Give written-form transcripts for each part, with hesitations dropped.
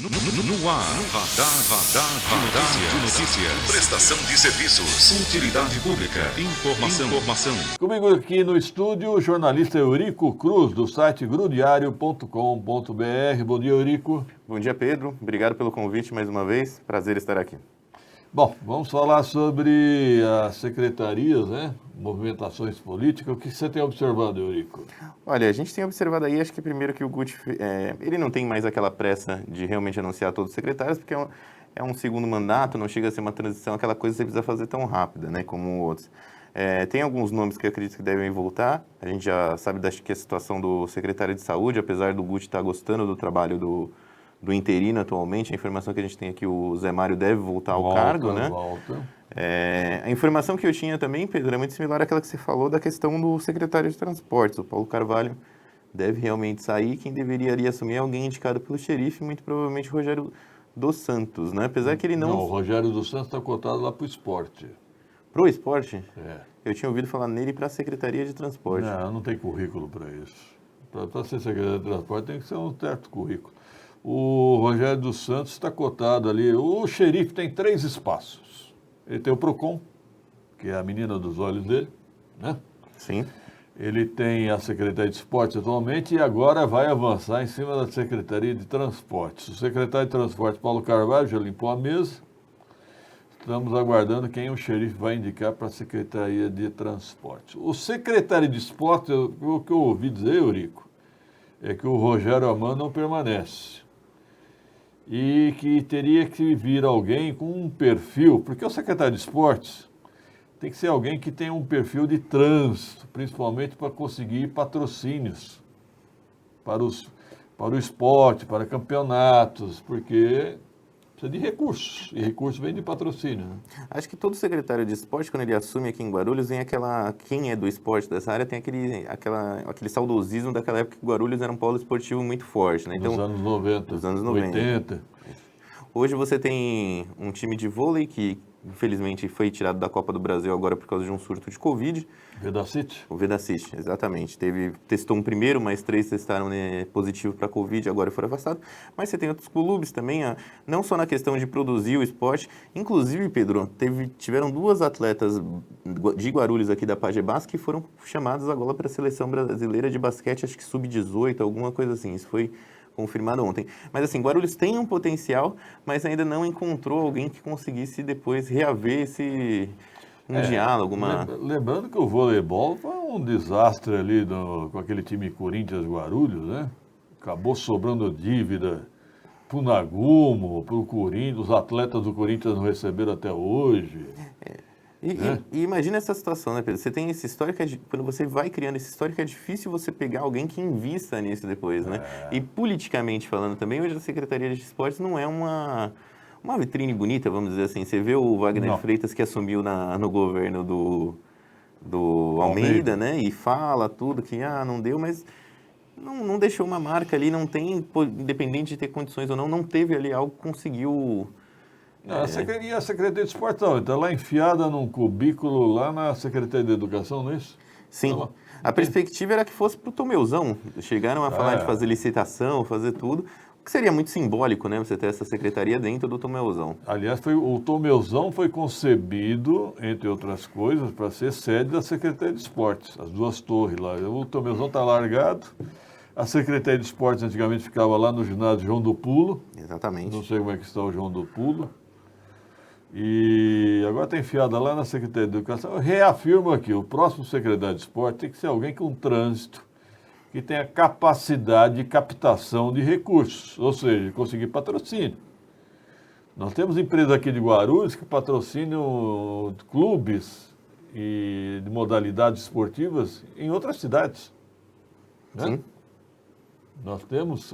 No ar, radar de notícias. Prestação de serviços. Utilidade pública. Informação. Comigo aqui no estúdio, o jornalista Eurico Cruz, do site grudiario.com.br. Bom dia, Eurico. Bom dia, Pedro. Obrigado pelo convite mais uma vez. Prazer estar aqui. Bom, vamos falar sobre as secretarias, né? Movimentações políticas. O que você tem observado, Eurico? Olha, a gente tem observado aí, acho que primeiro que o Guti, ele não tem mais aquela pressa de realmente anunciar todos os secretários, porque é um segundo mandato, não chega a ser uma transição, aquela coisa que você precisa fazer tão rápida, né, como outros. Tem alguns nomes que eu acredito que devem voltar. A gente já sabe que a situação do secretário de saúde, apesar do Guti estar gostando do trabalho do interino atualmente, a informação que a gente tem aqui, o Zé Mário deve voltar ao cargo, né? A informação que eu tinha também, Pedro, é muito similar àquela que você falou da questão do secretário de transportes. O Paulo Carvalho deve realmente sair. Quem deveria assumir é alguém indicado pelo xerife, muito provavelmente o Rogério dos Santos, né? Apesar que ele não... Não, o Rogério dos Santos está cotado lá para o esporte. Para o esporte? É. Eu tinha ouvido falar nele para a Secretaria de Transporte. Não tem currículo para isso. Para ser secretário de transporte tem que ser um certo currículo. O Rogério dos Santos está cotado ali. O xerife tem 3 espaços. Ele tem o PROCON, que é a menina dos olhos dele, né? Sim. Ele tem a Secretaria de Esportes atualmente e agora vai avançar em cima da Secretaria de Transportes. O secretário de Transportes, Paulo Carvalho, já limpou a mesa. Estamos aguardando quem o xerife vai indicar para a Secretaria de Transportes. O secretário de Esportes, o que eu ouvi dizer, Eurico, é que o Rogério Amand não permanece. E que teria que vir alguém com um perfil, porque o secretário de Esportes tem que ser alguém que tenha um perfil de trânsito, principalmente para conseguir patrocínios para o esporte, para campeonatos, porque precisa de recursos, e recursos vem de patrocínio, né? Acho que todo secretário de esporte, quando ele assume aqui em Guarulhos, vem quem é do esporte dessa área tem aquele saudosismo daquela época que Guarulhos era um polo esportivo muito forte, né? Nos anos 90, nos anos 90. 80. Hoje você tem um time de vôlei que, infelizmente, foi tirado da Copa do Brasil agora por causa de um surto de Covid. Vedacity? O Vedacity, exatamente. Testou um primeiro, mas 3 testaram positivo para Covid, agora foram afastados. Mas você tem outros clubes também, não só na questão de produzir o esporte. Inclusive, Pedro, tiveram 2 atletas de Guarulhos aqui da Pagebas que foram chamadas agora para a Seleção Brasileira de Basquete, acho que sub-18, alguma coisa assim. Isso foi confirmado ontem. Mas assim, Guarulhos tem um potencial, mas ainda não encontrou alguém que conseguisse depois reaver esse... diálogo, Lembrando que o voleibol foi um desastre ali com aquele time Corinthians Guarulhos, né? Acabou sobrando dívida pro Nagumo, pro Corinthians, os atletas do Corinthians não receberam até hoje. E imagina essa situação, né, Pedro? Você tem esse histórico, quando você vai criando esse histórico, é difícil você pegar alguém que invista nisso depois, né? E politicamente falando também, hoje a Secretaria de Esportes não é uma vitrine bonita, vamos dizer assim. Você vê o Wagner Freitas que assumiu no governo do Almeida, né? E fala tudo que não deu, mas não deixou uma marca ali, não tem, independente de ter condições ou não teve ali algo que conseguiu... A Secretaria de Esportes não, está lá enfiada num cubículo lá na Secretaria de Educação, não é isso? Sim. A perspectiva era que fosse para o Tomeuzão. Chegaram a falar de fazer licitação, fazer tudo. O que seria muito simbólico, né? Você ter essa secretaria dentro do Tomeuzão. Aliás, o Tomeuzão foi concebido, entre outras coisas, para ser sede da Secretaria de Esportes, as 2 torres lá. O Tomeuzão está largado. A Secretaria de Esportes antigamente ficava lá no ginásio João do Pulo. Exatamente. Não sei como é que está o João do Pulo. E agora está enfiada lá na Secretaria de Educação. Eu reafirmo aqui, o próximo secretário de Esporte tem que ser alguém com trânsito, que tenha capacidade de captação de recursos, ou seja, conseguir patrocínio. Nós temos empresas aqui de Guarulhos que patrocinam clubes de modalidades esportivas em outras cidades, né? Sim. Nós temos,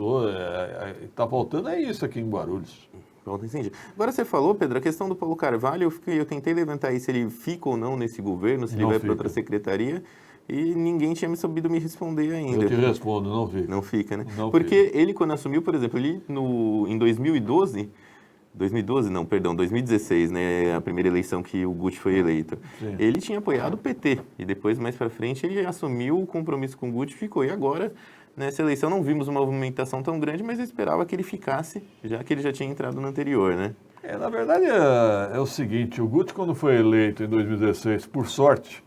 está faltando isso aqui em Guarulhos. Pronto, entendi. Agora você falou, Pedro, a questão do Paulo Carvalho, eu tentei levantar aí se ele fica ou não nesse governo, se ele vai para outra secretaria, e ninguém tinha sabido me responder ainda. Eu te respondo, não fica. Não fica, né? Não Porque fica. ele, quando assumiu, por exemplo, em 2016, né, a primeira eleição que o Guti foi eleito, Sim. ele tinha apoiado o PT, e depois, mais para frente, ele assumiu o compromisso com o Guti e ficou. E agora, nessa eleição não vimos uma movimentação tão grande, mas eu esperava que ele ficasse, já que ele já tinha entrado no anterior, né? Na verdade, é o seguinte, o Guti, quando foi eleito em 2016, por sorte,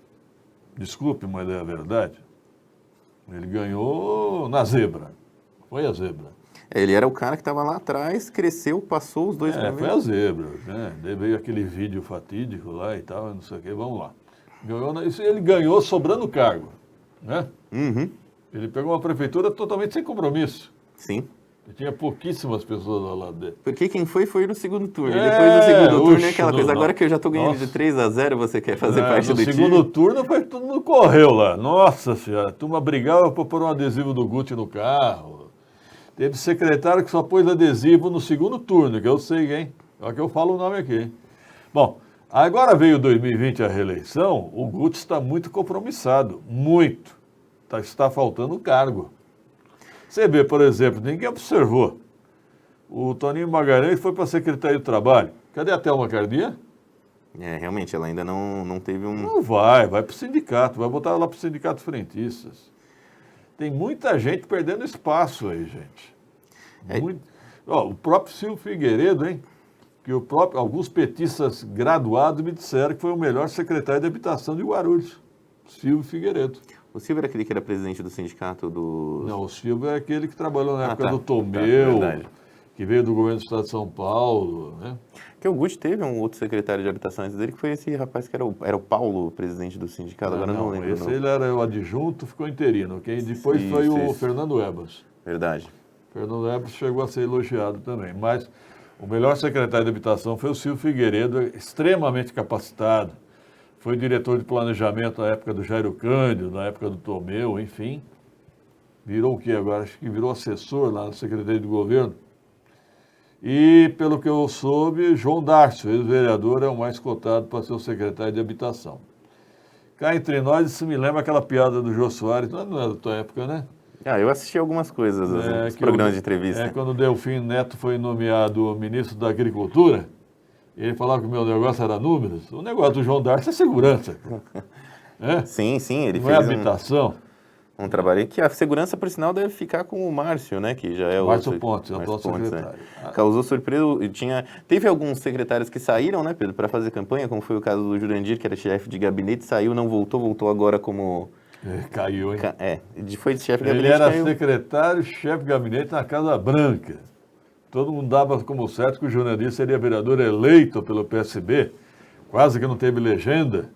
desculpe, mas é a verdade, ele ganhou na zebra. Foi a zebra. Ele era o cara que estava lá atrás, cresceu, passou os dois Foi primeiros. a zebra, né? Daí veio aquele vídeo fatídico lá e tal, não sei o que, vamos lá. Ele ganhou sobrando cargo, né? Uhum. Ele pegou uma prefeitura totalmente sem compromisso. Sim. E tinha pouquíssimas pessoas ao lado dele. Porque quem foi no segundo turno. Depois do segundo turno é aquela não, coisa. não. Agora que eu já tô ganhando Nossa. de 3-0, você quer fazer parte do time? No segundo turno foi todo mundo correu lá. Nossa senhora, a turma brigava para pôr um adesivo do Guti no carro. Teve secretário que só pôs adesivo no segundo turno, que eu sei, hein? Só que eu falo o nome aqui. Bom, agora veio 2020 a reeleição, o Guti está muito compromissado, muito. Está faltando cargo. Você vê, por exemplo, ninguém observou. O Toninho Magalhães foi para a Secretaria do Trabalho. Cadê a Thelma Cardia? Realmente, ela ainda não teve um... Não vai para o sindicato, vai botar lá para o sindicato frentistas. Tem muita gente perdendo espaço aí, gente. O próprio Silvio Figueiredo, hein? Que alguns petistas graduados me disseram que foi o melhor secretário de habitação de Guarulhos. Silvio Figueiredo. O Silvio era aquele que era presidente do sindicato do... Não, o Silvio é aquele que trabalhou na época tá. do Tomeu, Verdade. que veio do governo do estado de São Paulo, né? Porque o Guti teve um outro secretário de habitação antes dele, que foi esse rapaz que era o Paulo, presidente do sindicato, agora eu não lembro. Esse ele era o adjunto, ficou interino. Quem depois foi o Fernando Ebas. Verdade. Fernando Ebas chegou a ser elogiado também, mas o melhor secretário de habitação foi o Silvio Figueiredo, extremamente capacitado. Foi diretor de planejamento na época do Jairo Cândido, na época do Tomeu, enfim. Virou o quê agora? Acho que virou assessor lá na Secretaria de Governo. E, pelo que eu soube, João Darcio, ex-vereador, é o mais cotado para ser o secretário de Habitação. Cá entre nós, isso me lembra aquela piada do Jô Soares, não é da tua época, né? Eu assisti algumas coisas, os programas de entrevista. Quando o Delfim Neto foi nomeado ministro da Agricultura, ele falava que o meu negócio era números. O negócio do João Darcio é segurança. Sim, ele não fez é habitação. um trabalho que a segurança, por sinal, deve ficar com o Márcio, né? Que já é o... Márcio Pontes, é o atual secretário. Né? Causou surpresa. Teve alguns secretários que saíram, né, Pedro, para fazer campanha, como foi o caso do Jurandir, que era chefe de gabinete, saiu, não voltou agora como... Caiu, hein? Foi chefe de Ele gabinete, era caiu. secretário, chefe de gabinete na Casa Branca. Todo mundo dava como certo que o Jurandir seria vereador eleito pelo PSB, quase que não teve legenda.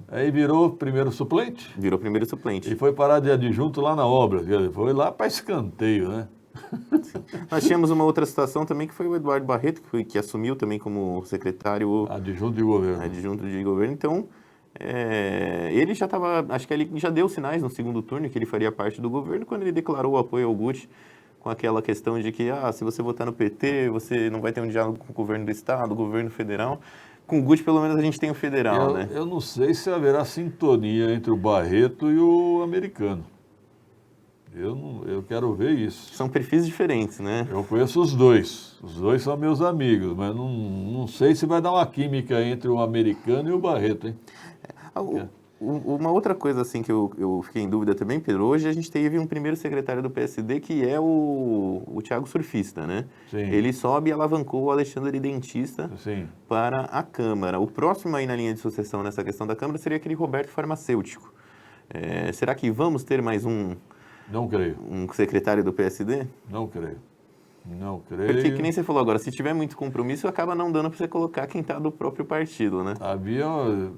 Aí virou primeiro suplente. Virou primeiro suplente. E foi parar de adjunto lá na obra. Foi lá para escanteio, né? Nós tínhamos uma outra situação também, que foi o Eduardo Barreto, que assumiu também como secretário... Adjunto de governo. Adjunto de governo. Então, ele já estava... Acho que ele já deu sinais no segundo turno que ele faria parte do governo, quando ele declarou o apoio ao Guti, com aquela questão de que, se você votar no PT, você não vai ter um diálogo com o governo do Estado, o governo federal. Com o Guti, pelo menos, a gente tem o federal, né? Eu não sei se haverá sintonia entre o Barreto e o americano. Eu quero ver isso. São perfis diferentes, né? Eu conheço os dois. Os dois são meus amigos, mas não sei se vai dar uma química entre o americano e o Barreto, hein? Uma outra coisa assim que eu fiquei em dúvida também, Pedro, hoje a gente teve um primeiro secretário do PSD que é o Thiago Surfista, né? Sim. Ele sobe e alavancou o Alexandre Dentista Sim. para a Câmara. O próximo aí na linha de sucessão nessa questão da Câmara seria aquele Roberto Farmacêutico. Será que vamos ter mais Não creio. um secretário do PSD? Não creio. Não creio. Porque, que nem você falou agora, se tiver muito compromisso, acaba não dando para você colocar quem está do próprio partido, né? Havia,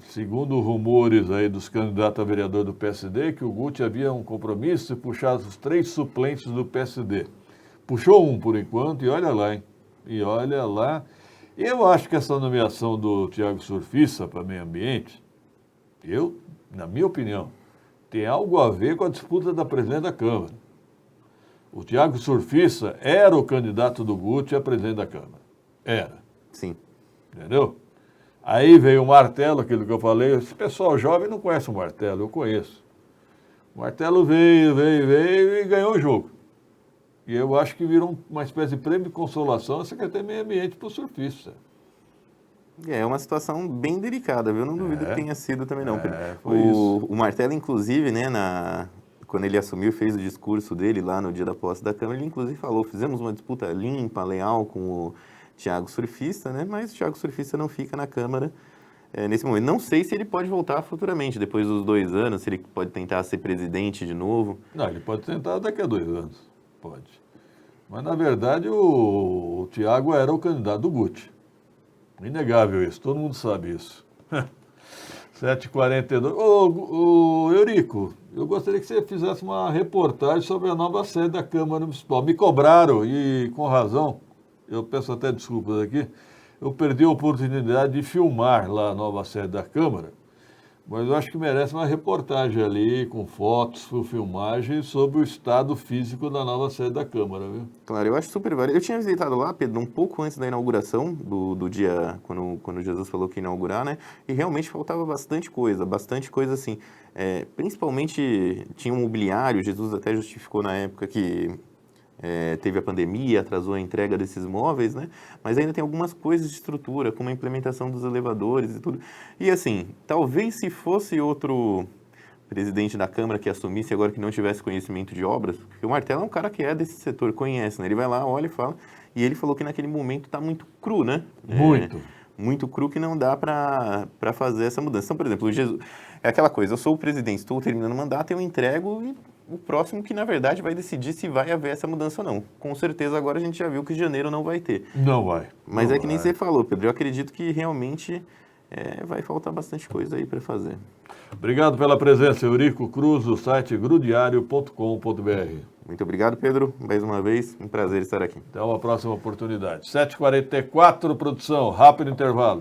segundo rumores aí dos candidatos a vereador do PSD, que o Guti havia um compromisso de puxar os 3 suplentes do PSD. Puxou um por enquanto e olha lá, hein? E olha lá. Eu acho que essa nomeação do Thiago Surfista para meio ambiente, na minha opinião, tem algo a ver com a disputa da presidente da Câmara. O Thiago Surfista era o candidato do Guti a presidente da Câmara. Era. Sim. Entendeu? Aí veio o Martelo, aquilo que eu falei. Esse pessoal jovem não conhece o Martelo, eu conheço. O Martelo veio e ganhou o jogo. E eu acho que virou uma espécie de prêmio de consolação a Secretaria de Meio Ambiente para o surfista. É uma situação bem delicada, viu? Não duvido que tenha sido também, não. Foi isso. O Martelo, inclusive, né, quando ele assumiu, fez o discurso dele lá no dia da posse da Câmara, ele inclusive falou, fizemos uma disputa limpa, leal com o Thiago Surfista, né? Mas o Thiago Surfista não fica na Câmara nesse momento. Não sei se ele pode voltar futuramente, depois dos 2 anos, se ele pode tentar ser presidente de novo. Não, ele pode tentar daqui a 2 anos, pode. Mas, na verdade, o Thiago era o candidato do Guti. Inegável isso, todo mundo sabe isso. 7h42. Ô, Eurico, eu gostaria que você fizesse uma reportagem sobre a nova sede da Câmara Municipal. Me cobraram, e com razão, eu peço até desculpas aqui, eu perdi a oportunidade de filmar lá a nova sede da Câmara, mas eu acho que merece uma reportagem ali, com fotos, com filmagem, sobre o estado físico da nova sede da Câmara, viu? Claro, eu acho super válido. Eu tinha visitado lá, Pedro, um pouco antes da inauguração, do dia, quando Jesus falou que ia inaugurar, né? E realmente faltava bastante coisa assim. Principalmente tinha um mobiliário, Jesus até justificou na época que teve a pandemia, atrasou a entrega desses móveis, né? Mas ainda tem algumas coisas de estrutura, como a implementação dos elevadores e tudo. E assim, talvez se fosse outro presidente da Câmara que assumisse agora que não tivesse conhecimento de obras, porque o Martelo é um cara que é desse setor, conhece, né? Ele vai lá, olha e fala, e ele falou que naquele momento está muito cru, né? Muito cru que não dá para fazer essa mudança. Então, por exemplo, o Jesus, é aquela coisa, eu sou o presidente, estou terminando o mandato, eu entrego e o próximo que, na verdade, vai decidir se vai haver essa mudança ou não. Com certeza, agora a gente já viu que janeiro não vai ter. Não vai. Mas não é que nem vai. você falou, Pedro, eu acredito que realmente vai faltar bastante coisa aí para fazer. Obrigado pela presença, Eurico Cruz, do site grudiario.com.br. Muito obrigado, Pedro. Mais uma vez, um prazer estar aqui. Até uma próxima oportunidade. 7h44, produção, rápido intervalo.